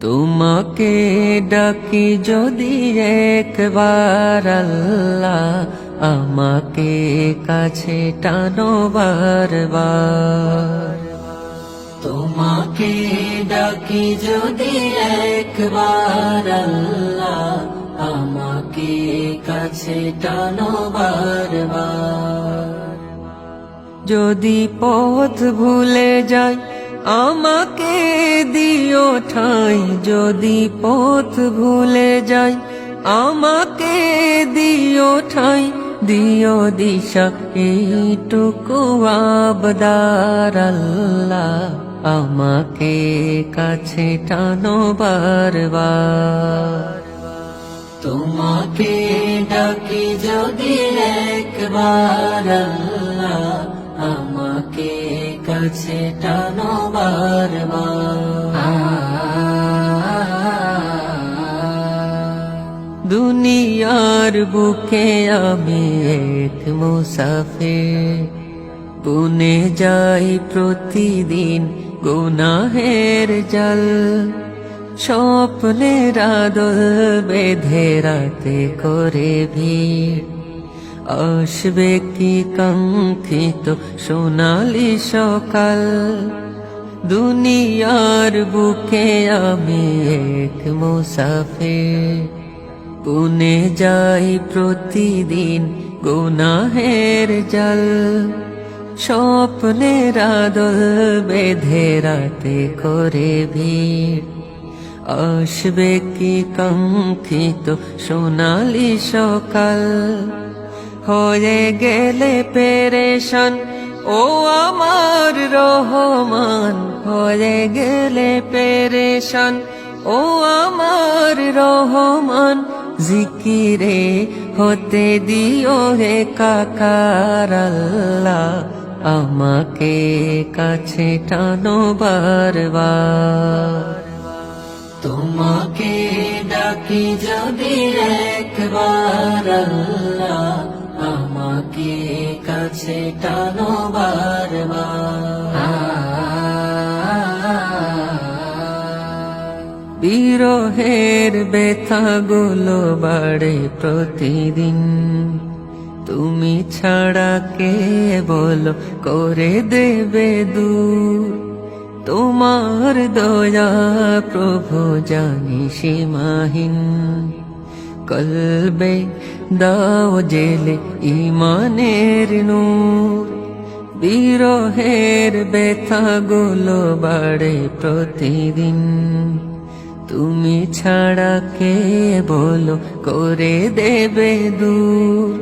তোমাকে ডাকি যদি একবার আল্লাহ, আমাকে কাছে টানো বারবার। তোমাকে ডাকি যদি একবার আল্লাহ, আমাকে কাছে টানো বারবার। যদি পথ ভুলে যাই আমাকে দিও ঠাঁই, যদি পথ ভুলে যাই আমাকে দিও ঠাঁই, দিও দিশা এইটুকু আবদার আল্লাহ, আমাকে কাছে টানো বারবার। তোমাকে ডাকি যদি একবার আল্লাহ, আমাকে কাছে টানো বারবার। দুনিয়ার বুকে আমি এক মুসাফির, বুনে যাই প্রতিদিন গুনাহের জাল। স্বপ্নের আদল বেঁধে রাতে করে ভিড়, আসবে কি কাঙ্ক্ষিত সোনালি সকাল। দুনিয়ার বুকে আমি এক মুসাফির, বুনে যাই প্রতিদিন গুনাহের জাল। স্বপ্নের আদল বেঁধে রাতে করে ভিড়, আসবে কি কাঙ্ক্ষিত সোনালি সকাল। হয়ে গেলে পেরেশান ও আমার রহমান, হয়ে গেলে পেরেশান ও আমার রহমান। জিকিরে হতে দিও হে কাকার আল্লাহ, আমাকে কাছে টানো বারবার। তোমাকে ডাকি যদি একবার আল্লাহ, আমাকে কাছে টানো বারবার। বিরহের ব্যথাগুলো বাড়ে প্রতিদিন, তুমি ছাড়া কে বলো করে দেবে দূর। তোমার দয়া প্রভু জানি সীমাহীন, কলবে দাও জেলে ইমানের নূর। বিরহের ব্যথাগুলো বাড়ে প্রতিদিন, তুমি ছাড়া কে বলো করে দেবে দূর।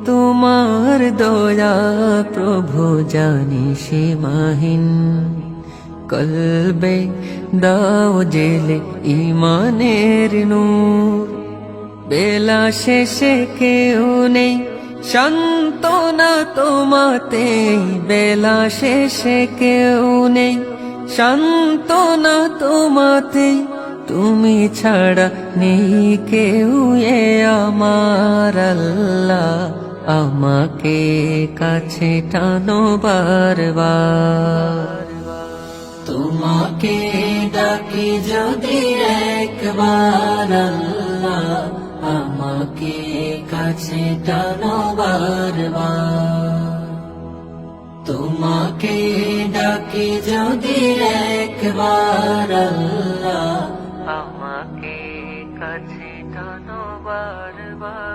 তোমার দয়া প্রভু জানি সীমাহীন, কলবে দাও জেলে ইমানের নূর। বেলা শেষে কেউ নেই সান্ত্বনা তোমাতে, বেলা শেষে কেউ নেই সান্ত্বনা তোমাতে। তুমি ছাড়া নেই কেউ এ আমার আল্লাহ, আমাকে কাছে টানো বারবার। তোমাকে ডাকি যদি একবার আল্লাহ, আমাকে কাছে টানো বারবার। তোমাকে ডাকি যদি একবার আল্লাহ, আমাকে কাছে টানো বারবার।